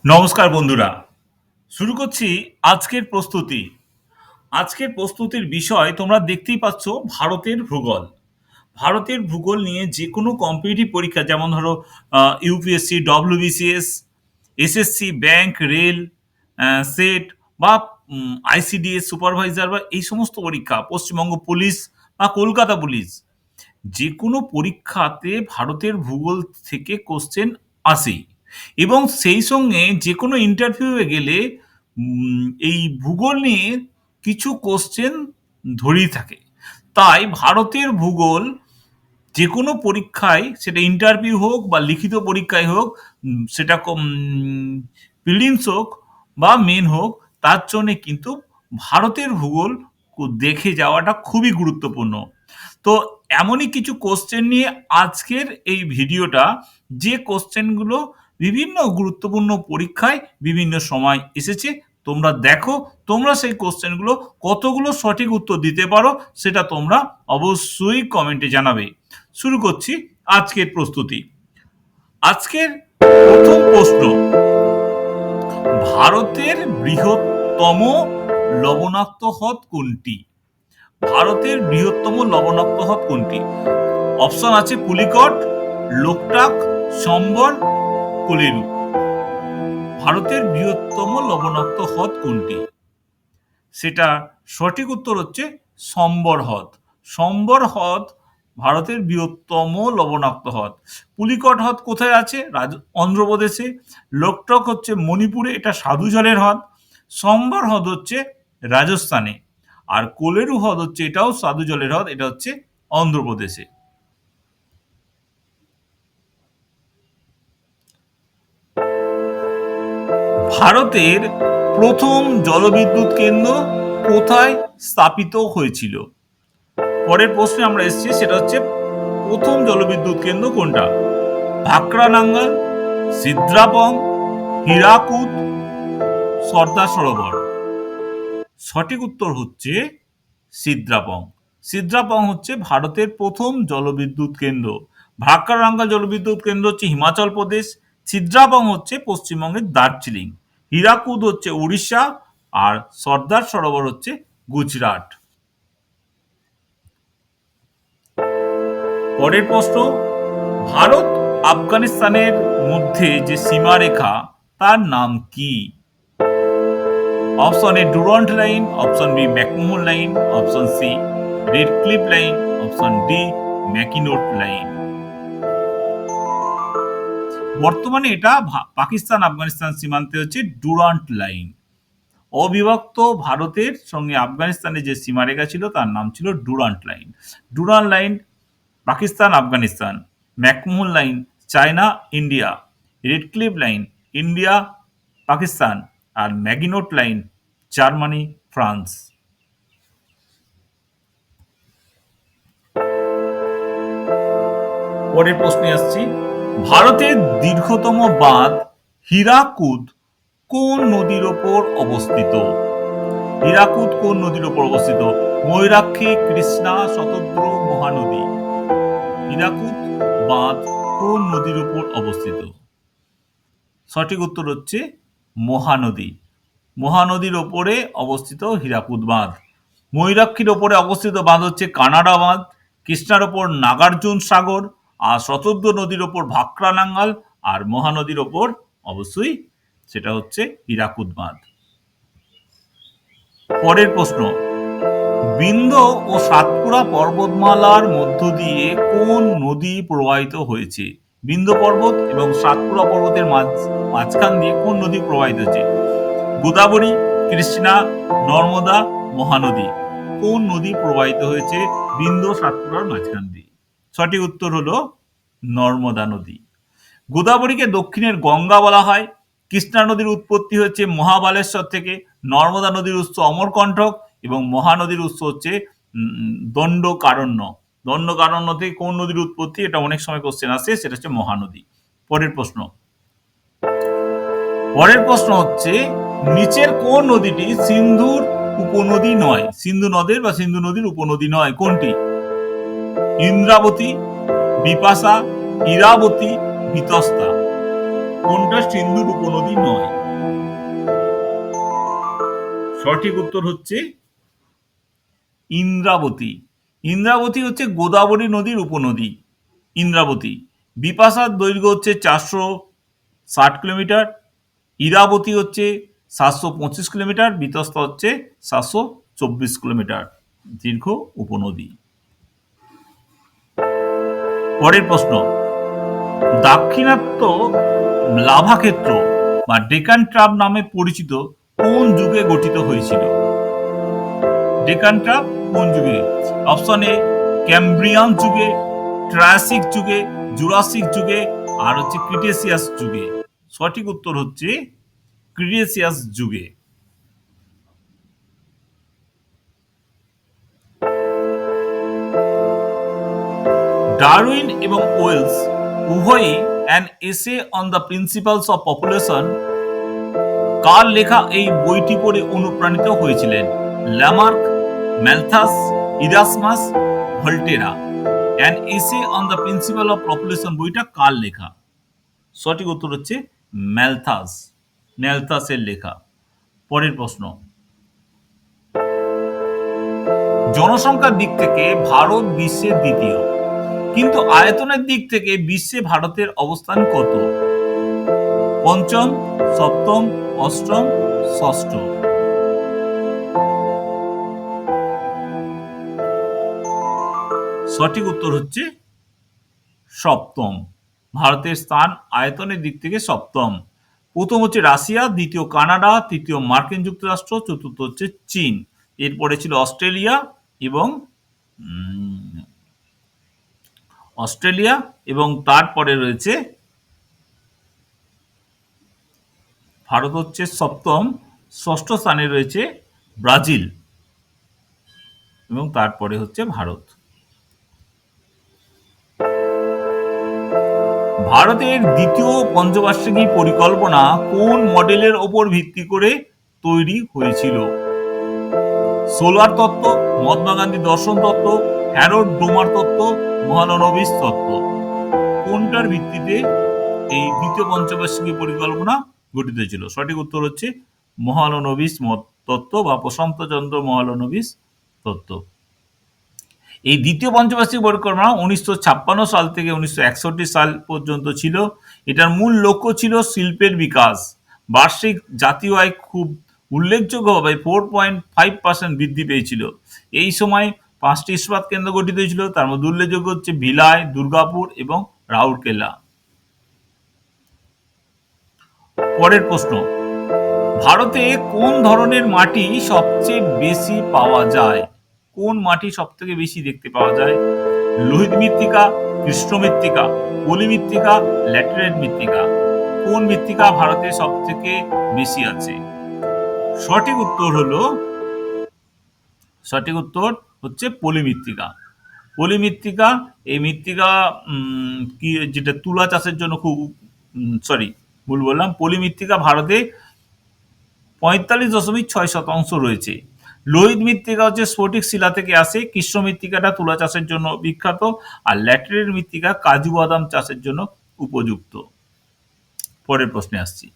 নমস্কার বন্ধুরা, শুরু করছি আজকের প্রস্তুতি। আজকের প্রস্তুতির বিষয় তোমরা দেখতেই পাচ্ছ ভারতের ভূগোল। ভারতের ভূগোল নিয়ে যে কোনো কম্পিটিটিভ পরীক্ষা যেমন ধরো UPSC, WBCS, SSC, bank, rail, set বা আইসিডিএস সুপারভাইজার বা এই সমস্ত পরীক্ষা, পশ্চিমবঙ্গ পুলিশ বা কলকাতা পুলিশ, যে কোনো পরীক্ষাতে ভারতের ভূগোল থেকে কোশ্চেন আসেই এবং সেই সঙ্গে যে কোনো ইন্টারভিউয়ে গেলে এই ভূগোল নিয়ে কিছু কোশ্চেন ধরেই থাকে। তাই ভারতের ভূগোল যে কোনো পরীক্ষায়, সেটা ইন্টারভিউ হোক বা লিখিত পরীক্ষায় হোক, সেটা প্রিলিমস হোক বা মেন হোক, তার জন্যে কিন্তু ভারতের ভূগোল দেখে যাওয়াটা খুবই গুরুত্বপূর্ণ। তো এমনই কিছু কোশ্চেন নিয়ে আজকের এই ভিডিওটা, যে কোশ্চেনগুলো বিভিন্ন গুরুত্বপূর্ণ পরীক্ষায় বিভিন্ন সময় এসেছে। তোমরা দেখো, তোমরা সেই কোশ্চেনগুলো কতগুলো সঠিক উত্তর দিতে পারো সেটা তোমরা অবশ্যই কমেন্টে জানাবে। শুরু করছি আজকের প্রস্তুতি। আজকের প্রথম প্রশ্ন, ভারতের বৃহত্তম লবণাক্ত হ্রদ কোনটি? ভারতের বৃহত্তম লবণাক্ত হ্রদ কোনটি? অপশন আছে পুলিকট, লোকটাক, সম্বর, কোলেরু। ভারতের বৃহত্তম লবণাক্ত হ্রদ কোনটি? সেটা সঠিক উত্তর হচ্ছে সম্বর হ্রদ। সম্বর হ্রদ ভারতের বৃহত্তম লবণাক্ত হ্রদ। পুলিকট হ্রদ কোথায় আছে? অন্ধ্রপ্রদেশে। লোকটক হচ্ছে মণিপুরে, এটা স্বাদু জলের হ্রদ। সম্বর হ্রদ হচ্ছে রাজস্থানে। আর কোলেরু হ্রদ হচ্ছে, এটাও স্বাদু জলের হ্রদ, এটা হচ্ছে অন্ধ্রপ্রদেশে। ভারতের প্রথম জলবিদ্যুৎ কেন্দ্র কোথায় স্থাপিত হয়েছিল? পরের প্রশ্নে আমরা এসেছি, সেটা হচ্ছে প্রথম জলবিদ্যুৎ কেন্দ্র কোনটা? ভাকরানাঙ্গাল, সিদ্রাপং, হীরাকুদ, সর্দার সরোবর। সঠিক উত্তর হচ্ছে সিদ্রাপং। সিদ্রাপং হচ্ছে ভারতের প্রথম জলবিদ্যুৎ কেন্দ্র। ভাকরানাঙ্গাল জলবিদ্যুৎ কেন্দ্র হচ্ছে হিমাচল প্রদেশ। সিদ্রাপং হচ্ছে পশ্চিমবঙ্গের দার্জিলিং। হীরাকুদ হচ্ছে উড়িষ্যা। আর সর্দার সরোবর হচ্ছে গুজরাট। পরের প্রশ্ন, ভারত আফগানিস্তানের মধ্যে যে সীমারেখা, তার নাম কি? Option A Durand line, option B McMahon line, option C Radcliffe line, option D Maginot line. বর্তমানে এটা পাকিস্তান আফগানিস্তান সীমান্তে হচ্ছে ডুরান্ট লাইন। অবিভক্ত ভারতের সঙ্গে আফগানিস্তানের যে সীমারেখা ছিল তার নাম ছিল Durand line. Durand line Pakistan Afghanistan, McMahon line China India, Radcliffe line India Pakistan, আর ম্যাগিনোট লাইন জার্মানি ফ্রান্স। পরের প্রশ্নে আসছি, ভারতের দীর্ঘতম বাঁধ হীরাকুদ কোন নদীর ওপর অবস্থিত? হীরাকুদ কোন নদীর ওপর অবস্থিত? ময়ূরাক্ষী, কৃষ্ণা, শতদ্রু, মহানদী। হীরাকুদ বাঁধ কোন নদীর উপর অবস্থিত? সঠিক উত্তর হচ্ছে মহানদী। মহানদীর ওপরে অবস্থিত হীরাকুদ বাঁধ। ময়ূরাক্ষীর ওপরে অবস্থিত বাঁধ হচ্ছে কানাডা বাঁধ। কৃষ্ণার ওপর নাগার্জুন সাগর, আর শতদ্রু নদীর ওপর ভাকরানাঙ্গাল, আর মহানদীর ওপর অবশ্যই সেটা হচ্ছে হীরাকুদ বাঁধ। পরের প্রশ্ন, বিন্ধ্য ও সাতপুরা পর্বতমালার মধ্য দিয়ে কোন নদী প্রবাহিত হয়েছে? বিন্ধ্য পর্বত এবং সাতপুরা পর্বতের মাঝখান দিয়ে কোন নদী প্রবাহিত হয়েছে? গোদাবরী, কৃষ্ণা, নর্মদা, মহানদী। কোন নদী প্রবাহিত হয়েছে বিন্ধ্য সাতপুরার মাঝখান দিয়ে? সঠিক উত্তর হলো নর্মদা নদী। গোদাবরীকে দক্ষিণের গঙ্গা বলা হয়। কৃষ্ণা নদীর উৎপত্তি হচ্ছে মহাবালেশ্বর থেকে। নর্মদা নদীর উৎস অমরকণ্টক এবং মহানদীর উৎস হচ্ছে দণ্ডকারণ্য। দণ্ডকারণ্য থেকে কোন নদীর উৎপত্তি, এটা অনেক সময় কোশ্চেন আসে, সেটা হচ্ছে মহানদী। পরের প্রশ্ন, হচ্ছে নিচের কোন নদীটি সিন্ধুর উপনদী নয়? সিন্ধু নদের বা সিন্ধু নদীর উপনদী নয় কোনটি? ইন্দ্রাবতী, বিপাশা, ইরাবতী, বিতস্তা। কোনটা সিন্ধুর উপনদী নয়? সঠিক উত্তর হচ্ছে ইন্দ্রাবতী। ইন্দ্রাবতী হচ্ছে গোদাবরী নদীর উপনদী। ইন্দ্রাবতী। বিপাশার দৈর্ঘ্য হচ্ছে 460 কিলোমিটার। ইরাবতী হচ্ছে 725 কিলোমিটার। বিতস্তা হচ্ছে 724 কিলোমিটার দীর্ঘ উপনদী। পরের প্রশ্ন, দাক্ষিণাত্য লাভাক্ষেত্র বা ডেকান ট্রাপ নামে পরিচিত কোন যুগে গঠিত হয়েছিল? ডেকান ট্রাপ কোন যুগে? অপশন এ ক্যাম্ব্রিয়ান যুগে, ট্রায়াসিক যুগে, জুরাসিক যুগে, আর হচ্ছে ক্রিটেসিয়াস যুগে। সঠিক উত্তর হচ্ছে ক্রিটেসিয়াস যুগে। ডারউইন এবং ওয়েলস উভয়ই an essay on the principles of population কার লেখা এই বইটি পড়ে অনুপ্রাণিত হয়েছিলেন? Lamarck, Malthus, Erasmus, Voltaire. An essay on the principle of population বইটা কার লেখা? সঠিক উত্তর হচ্ছে ম্যালথাস। ম্যালথাসের লেখা। পরের প্রশ্ন, জনসংখ্যার দিক থেকে ভারত বিশ্বের দ্বিতীয়, কিন্তু আয়তনের দিক থেকে বিশ্বে ভারতের অবস্থান কত? পঞ্চম, সপ্তম, অষ্টম, ষষ্ঠ। সঠিক উত্তর হচ্ছে সপ্তম। ভারতের স্থান আয়তনের দিক থেকে সপ্তম। প্রথম হচ্ছে রাশিয়া, দ্বিতীয় কানাডা, তৃতীয় মার্কিন যুক্তরাষ্ট্র, চতুর্থ হচ্ছে চীন। এরপরে ছিল অস্ট্রেলিয়া এবং তারপরে রয়েছে ভারত হচ্ছে সপ্তম। ষষ্ঠ স্থানে রয়েছে ব্রাজিল এবং তারপরে হচ্ছে ভারত। ভারতের দ্বিতীয় পঞ্চবার্ষিকী পরিকল্পনা কোন মডেলের ওপর ভিত্তি করে তৈরি হয়েছিল? সোলার তত্ত্ব, মহাত্মা গান্ধী দর্শন তত্ত্ব, হ্যারোড ডোমার তত্ত্ব, মহালনোবিস তত্ত্ব। কোনটার ভিত্তিতে এই দ্বিতীয় পঞ্চবার্ষিকী পরিকল্পনা গঠিত হয়েছিল? সঠিক উত্তর হচ্ছে মহালনোবিস তত্ত্ব বা প্রশান্তচন্দ্র মহালনোবিস তত্ত্ব। এই দ্বিতীয় পঞ্চবার্ষিকী পরিকল্পনা 1956 সাল থেকে 1961 সাল পর্যন্ত ছিল। এটার মূল লক্ষ্য ছিল শিল্পের বিকাশ। বার্ষিক জাতীয় আয় খুব উল্লেখযোগ্যভাবে 4.5% বৃদ্ধি পেয়েছিল। এই সময় 5টি ইস্পাত কেন্দ্র গঠিত হয়েছিল। তার মধ্যে উল্লেখযোগ্য হচ্ছে ভিলাই, দুর্গাপুর এবং রাউরকেলা। পরের প্রশ্ন, ভারতে কোন ধরনের মাটি সবচেয়ে বেশি পাওয়া যায়? কোন মাটি সব থেকে বেশি দেখতে পাওয়া যায়? লোহিত মৃত্তিকা, কৃষ্ণ মৃত্তিকা, পলি মৃত্তিকা, ল্যাটেরাইট মৃত্তিকা। কোন মৃত্তিকা ভারতে সব থেকে বেশি আছে? সঠিক উত্তর হচ্ছে পলি মৃত্তিকা। পলি মৃত্তিকা, এই মৃত্তিকা কি যেটা তুলা চাষের জন্য খুব ভুল বললাম। পলি মৃত্তিকা ভারতে 45.6% রয়েছে। লোহিত মৃত্তিকা হচ্ছে স্ফটিক শিলা থেকে আসে। কৃষ্ণ মৃত্তিকাটা তুলা চাষের জন্য বিখ্যাত। আর ল্যাটেরাইট মৃত্তিকা কাজু বাদাম চাষের জন্য উপযুক্ত। পরের প্রশ্নে আসছি,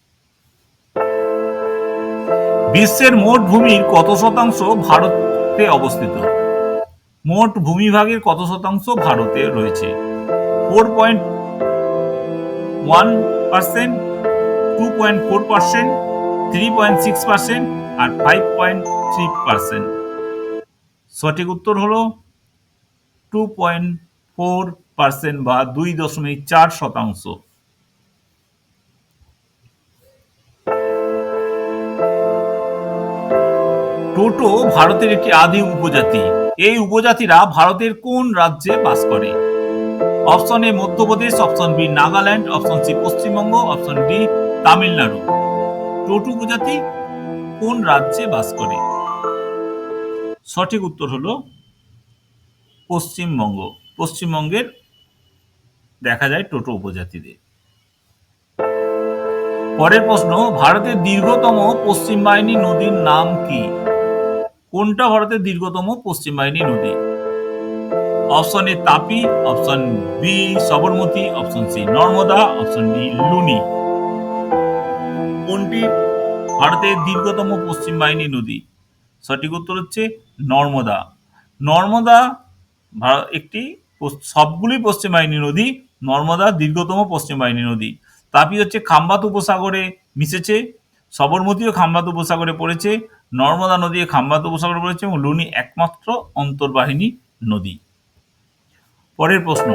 বিশ্বের মোট ভূমির কত শতাংশ ভারতে অবস্থিত? মোট ভূমিভাগের কত শতাংশ ভারতে রয়েছে? 4.1%, 2.4%, 3.6% আর 5.3%। সঠিক উত্তর হলো 2.4% বা 2.4%। টোটো ভারতের একটি আদি উপজাতি। এই উপজাতিরা ভারতের কোন রাজ্যে বাস করে? Option A Madhya Pradesh, option B Nagaland, option C Paschimbanga, option D Tamil Nadu. Toto উপজাতি কোন রাজ্যে বাস করে? সঠিক উত্তর হলো পশ্চিমবঙ্গ। পশ্চিমবঙ্গের দেখা যায় টোটো উপজাতিদের। পরের প্রশ্ন, ভারতের দীর্ঘতম পশ্চিম বাহিনী নদীর নাম কি? কোনটা ভারতের দীর্ঘতম পশ্চিম বাহিনী নদী? Option A Tapi, option B Sabarmati, option C Narmada, option D Luni. কোনটি ভারতের দীর্ঘতম পশ্চিম বাহিনী নদী? সঠিক উত্তর হচ্ছে নর্মদা। নর্মদা একটি সবগুলি পশ্চিম বাহিনী নদী, নর্মদা দীর্ঘতম পশ্চিম বাহিনী নদী। তাপি হচ্ছে খাম্বাত উপসাগরে মিশেছে, সবরমতীও খাম্বাত উপসাগরে পড়েছে, নর্মদা নদী খাম্বাত উপসাগরে পড়েছে এবং লুনি একমাত্র অন্তর্বাহিনী নদী। পরের প্রশ্ন,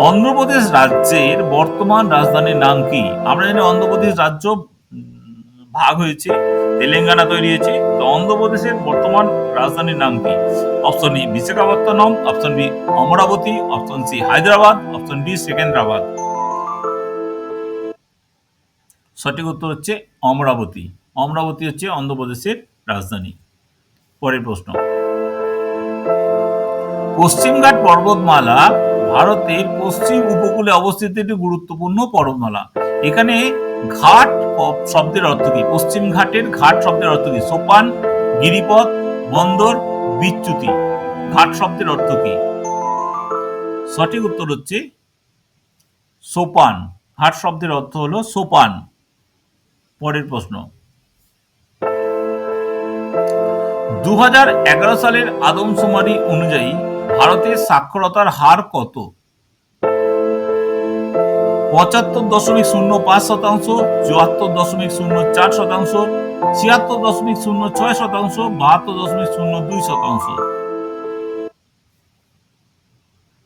অন্ধ্রপ্রদেশ রাজ্যের বর্তমান রাজধানীর নাম কি? আমরা জানি অন্ধ্রপ্রদেশ রাজ্য ভাগ হয়েছে, তেলেঙ্গানা তৈরি হয়েছে, তো অন্ধ্রপ্রদেশের বর্তমান রাজধানীর নাম কি? Option E Visakhapatnam, option B Amaravati, option C Hyderabad, option D Secunderabad. সঠিক উত্তর হচ্ছে অমরাবতী। অমরাবতী হচ্ছে অন্ধ্রপ্রদেশের রাজধানী। পরের প্রশ্ন, পশ্চিমঘাট পর্বতমালা ভারতের পশ্চিম উপকূলে অবস্থিত একটি গুরুত্বপূর্ণ পর্বতমালা। এখানে ঘাট শব্দের অর্থ কি? পশ্চিম ঘাটের ঘাট শব্দের অর্থ কি? সোপান, গিরিপথ, বন্দর, বিচ্যুতি। ঘাট শব্দের অর্থ কি? সঠিক উত্তর হচ্ছে সোপান। ঘাট শব্দের অর্থ হলো সোপান। পরের প্রশ্ন, 2011 সালের আদমশুমারি অনুযায়ী ভারতের সাক্ষরতার হার কত? 75.05%, 74.04%, 76.06%, 72.02%।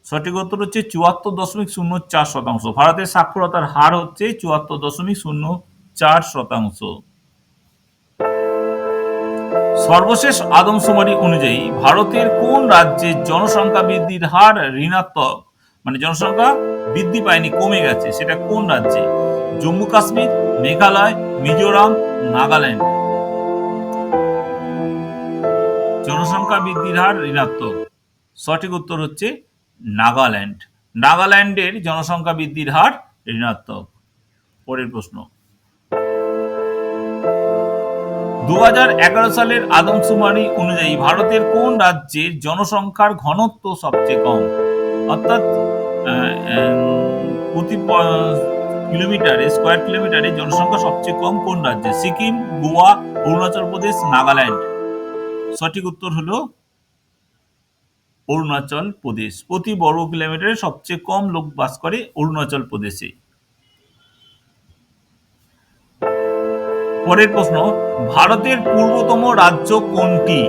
সঠিক উত্তর হচ্ছে 74.04%। ভারতের সাক্ষরতার হার হচ্ছে 74.04%। সর্বশেষ আদমশুমারি অনুযায়ী ভারতের কোন রাজ্যের জনসংখ্যা বৃদ্ধির হার ঋণাত্মক, মানে জনসংখ্যা বৃদ্ধি পায়নি, কমে গেছে, সেটা কোন রাজ্যে? জম্মু কাশ্মীর, মেঘালয়, মিজোরাম, নাগাল্যান্ড। জনসংখ্যা বৃদ্ধির হার ঋণাত্মক। সঠিক উত্তর হচ্ছে নাগাল্যান্ড। নাগাল্যান্ডের জনসংখ্যা বৃদ্ধির হার ঋণাত্মক। পরের প্রশ্ন, 2011 সালের আদমশুমারি অনুযায়ী ভারতের কোন রাজ্যের জনসংখ্যার ঘনত্ব সবচেয়ে কম, অর্থাৎ প্রতি স্কোয়ার কিলোমিটারে জনসংখ্যা সবচেয়ে কম কোন রাজ্যে? সিকিম, গোয়া, অরুণাচল প্রদেশ, নাগাল্যান্ড। সঠিক উত্তর হলো অরুণাচল প্রদেশ। প্রতি বর্গ কিলোমিটারে সবচেয়ে কম লোক বাস করে অরুণাচল প্রদেশে। পরের প্রশ্ন, ভারতের পূর্বতম রাজ্য কোনটি?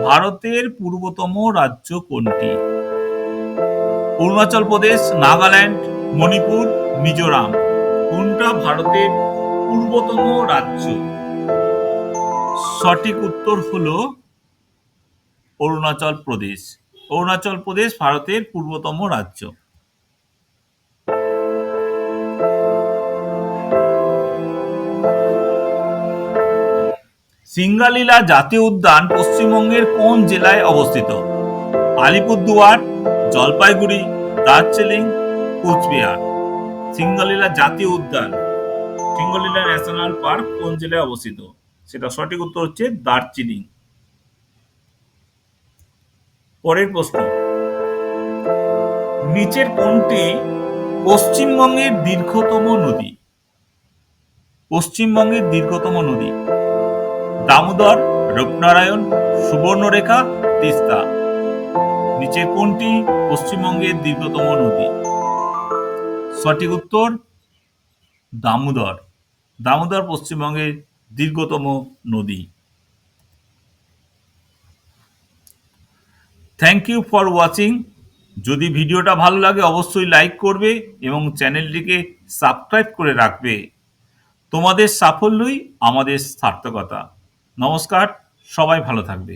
ভারতের পূর্বতম রাজ্য কোনটি? অরুণাচল প্রদেশ, নাগাল্যান্ড, মণিপুর, মিজোরাম। কোনটা ভারতের পূর্বতম রাজ্য? সঠিক উত্তর হলো অরুণাচল প্রদেশ। অরুণাচল প্রদেশ ভারতের পূর্বতম রাজ্য। সিঙ্গালীলা জাতীয় উদ্যান পশ্চিমবঙ্গের কোন জেলায় অবস্থিত? আলিপুরদুয়ার, জলপাইগুড়ি, দার্জিলিং, কোচবিহার। সিঙ্গালীলা জাতীয় উদ্যান, সিঙ্গালীলা ন্যাশনাল পার্ক কোন জেলায় অবস্থিত? সেটা সঠিক উত্তর হচ্ছে দার্জিলিং। পরের প্রশ্ন, নিচের কোনটি পশ্চিমবঙ্গের দীর্ঘতম নদী? পশ্চিমবঙ্গের দীর্ঘতম নদী? দামোদর, রূপনারায়ণ, সুবর্ণরেখা, তিস্তা। নিচের কোনটি পশ্চিমবঙ্গের দীর্ঘতম নদী? সঠিক উত্তর দামোদর। দামোদর পশ্চিমবঙ্গের দীর্ঘতম নদী। Thank you for watching. যদি ভিডিওটা ভালো লাগে অবশ্যই লাইক করবে এবং চ্যানেলটিকে সাবস্ক্রাইব করে রাখবে। তোমাদের সাফল্যই আমাদের সার্থকতা। নমস্কার, সবাই ভালো থাকবে।